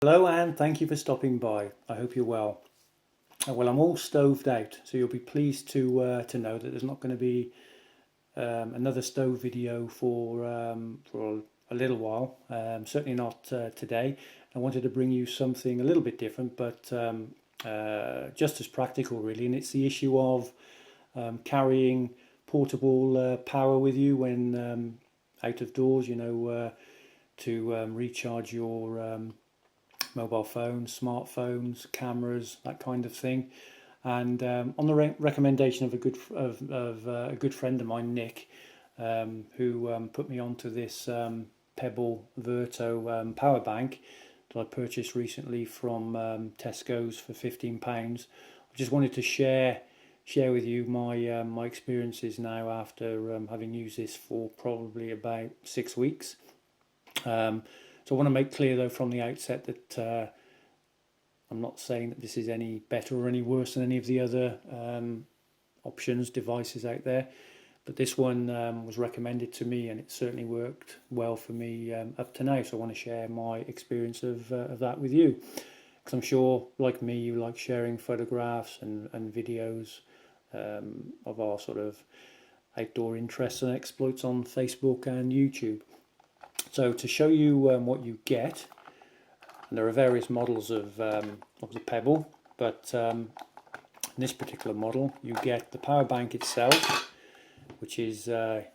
Hello and thank you for stopping by. I hope you're well. Well, I'm all stoved out, so you'll be pleased to know that there's not going to be another stove video for a little while. Certainly not today. I wanted to bring you something a little bit different, but just as practical, really. And it's the issue of carrying portable power with you when out of doors. To recharge your mobile phones, smartphones, cameras, that kind of thing. And on the recommendation of a good friend of mine, Nick, who put me onto this Pebble Verto power bank that I purchased recently from Tesco's for £15. I just wanted to share with you my my experiences now after having used this for probably about 6 weeks. So I want to make clear, though, from the outset that I'm not saying that this is any better or any worse than any of the other devices out there, but this one was recommended to me, and it certainly worked well for me up to now. So I want to share my experience of that with you, because I'm sure, like me, you like sharing photographs and videos of our sort of outdoor interests and exploits on Facebook and YouTube. So to show you what you get, and there are various models of the Pebble, but in this particular model you get the power bank itself, which is in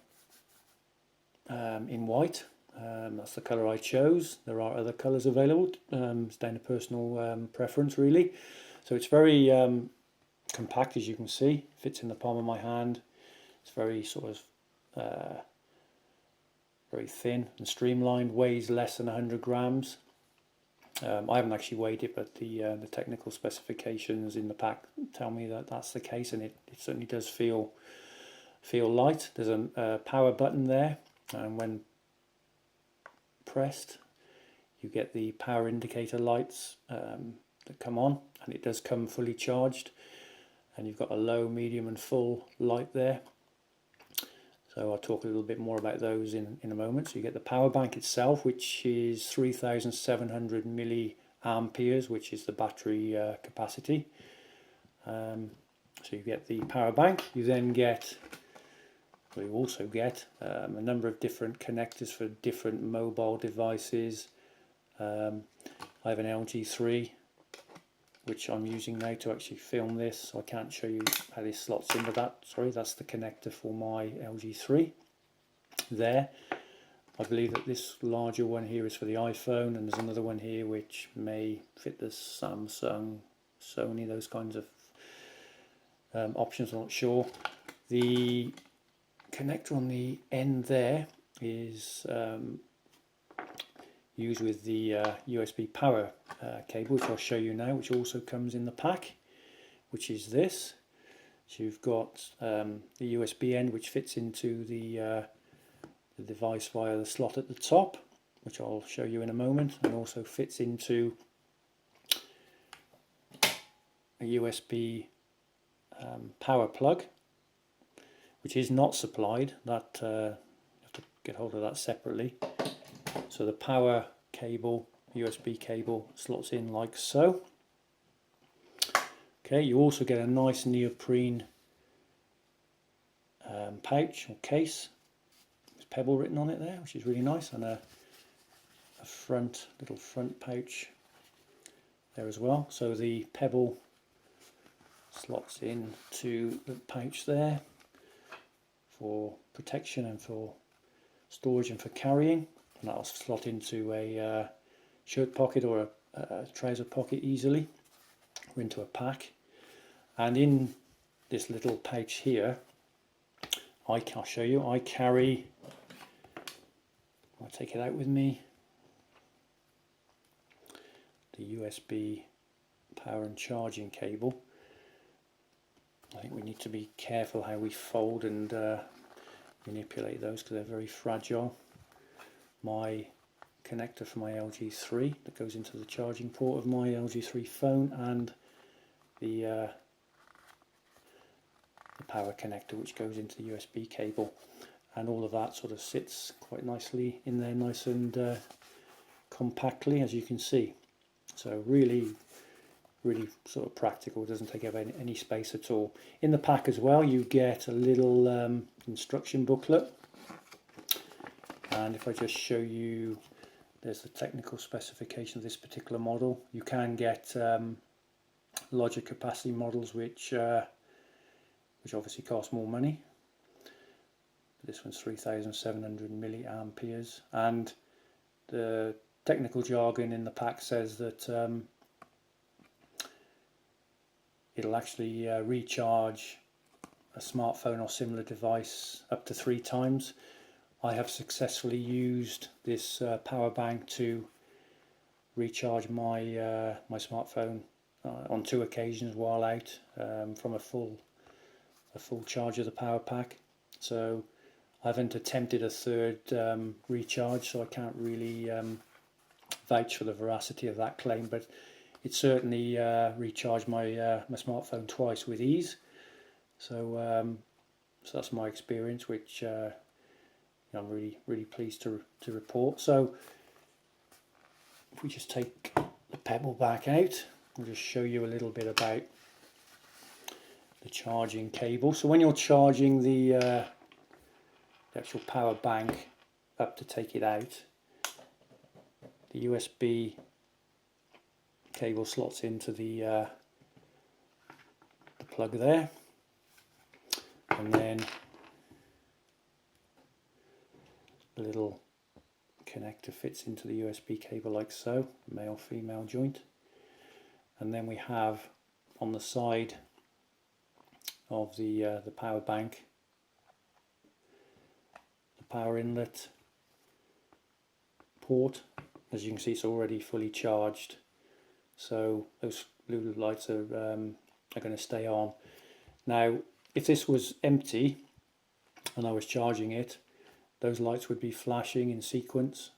white. That's the colour I chose. There are other colours available. It's down to personal preference, really. So it's very compact, as you can see. Fits in the palm of my hand. It's very sort of very thin and streamlined, weighs less than 100 grams. I haven't actually weighed it, but the technical specifications in the pack tell me that that's the case, and it certainly does feel light. There's a power button there, and when pressed you get the power indicator lights that come on, and it does come fully charged, and you've got a low, medium and full light there. So I'll talk a little bit more about those in a moment. So you get the power bank itself, which is 3,700 milliamperes, which is the battery capacity. So you get the power bank. You then get, well, you also get a number of different connectors for different mobile devices. I have an LG3, which I'm using now to actually film this, so I can't show you how this slots into that. Sorry, that's the connector for my LG3 there. I believe that this larger one here is for the iPhone, and there's another one here which may fit the Samsung, Sony, those kinds of options. I'm not sure. The connector on the end there is used with the USB power cable, which I'll show you now, which also comes in the pack, which is this. So you've got the USB end, which fits into the device via the slot at the top, which I'll show you in a moment, and also fits into a USB power plug, which is not supplied. That you have to get hold of that separately. So the power cable, USB cable, slots in like so. Okay, you also get a nice neoprene pouch or case. There's Pebble written on it there, which is really nice, and a little front pouch there as well. So the Pebble slots into the pouch there for protection and for storage and for carrying. And that'll slot into a shirt pocket or a trouser pocket easily, or into a pack. And in this little pouch here, I'll show you, I carry, I'll take it out with me, the USB power and charging cable. I think we need to be careful how we fold and manipulate those, because they're very fragile. My connector for my LG3 that goes into the charging port of my LG3 phone, and the power connector which goes into the USB cable, and all of that sort of sits quite nicely in there, nice and compactly, as you can see. So really sort of practical, doesn't take up any space at all. In the pack as well you get a little instruction booklet, and if I just show you, there's the technical specification of this particular model. You can get larger capacity models which obviously cost more money. This one's 3,700 milliamperes, and the technical jargon in the pack says that it'll actually recharge a smartphone or similar device up to 3 times. I have successfully used this power bank to recharge my my smartphone on 2 occasions while out from a full charge of the power pack. So I haven't attempted a third recharge, so I can't really vouch for the veracity of that claim, but it certainly recharged my my smartphone twice with ease. So so that's my experience, which I'm really pleased to report. So if we just take the Pebble back out, I'll just show you a little bit about the charging cable. So when you're charging the actual power bank up to take it out, the USB cable slots into the plug there, and then the little connector fits into the USB cable like so, male-female joint. And then we have on the side of the power bank the power inlet port. As you can see, it's already fully charged, so those blue lights are going to stay on. Now if this was empty and I was charging it, those lights would be flashing in sequence,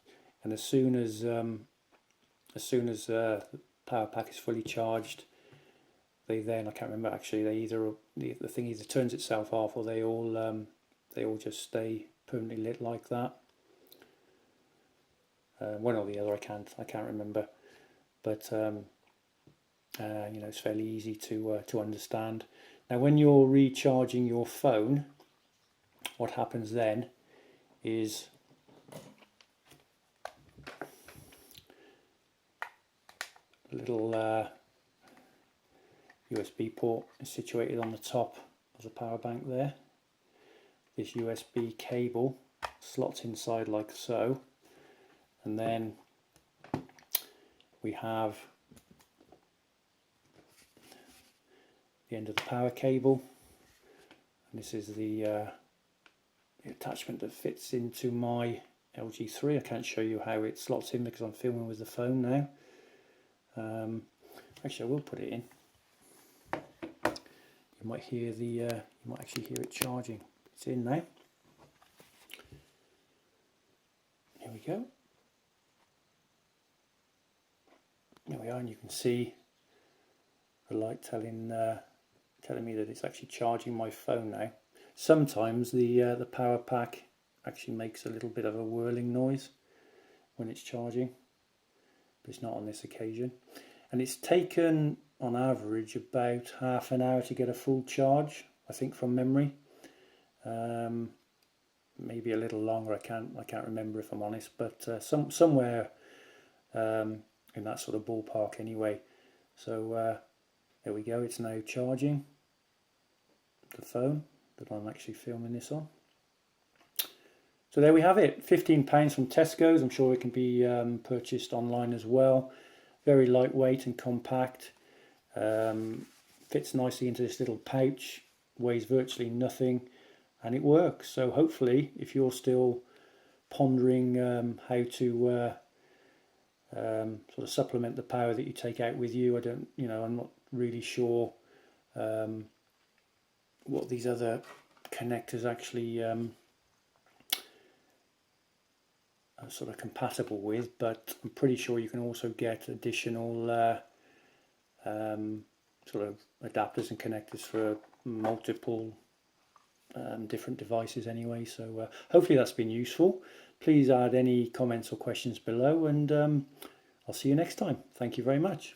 and as soon as the power pack is fully charged, they then, I can't remember actually, they either the thing either turns itself off, or they all just stay permanently lit like that. One or the other, I can't remember, but you know, it's fairly easy to understand. Now when you're recharging your phone, what happens then is a little USB port is situated on the top of the power bank there. This USB cable slots inside like so, and then we have the end of the power cable, and this is the attachment that fits into my LG3. I can't show you how it slots in because I'm filming with the phone now. Actually, I will put it in. You might hear you might actually hear it charging. It's in now. Here we go. There we are, and you can see the light telling me that it's actually charging my phone now. Sometimes the power pack actually makes a little bit of a whirling noise when it's charging, but it's not on this occasion. And it's taken on average about half an hour to get a full charge, I think, from memory. Maybe a little longer. I can't remember if I'm honest, but somewhere in that sort of ballpark anyway. So there we go. It's now charging the phone that I'm actually filming this on. So there we have it, £15 from Tesco's. I'm sure it can be purchased online as well. Very lightweight and compact. Fits nicely into this little pouch, weighs virtually nothing, and it works. So hopefully, if you're still pondering how to sort of supplement the power that you take out with you, I'm not really sure what these other connectors actually are sort of compatible with, but I'm pretty sure you can also get additional sort of adapters and connectors for multiple different devices anyway. So hopefully that's been useful. Please add any comments or questions below, and I'll see you next time. Thank you very much.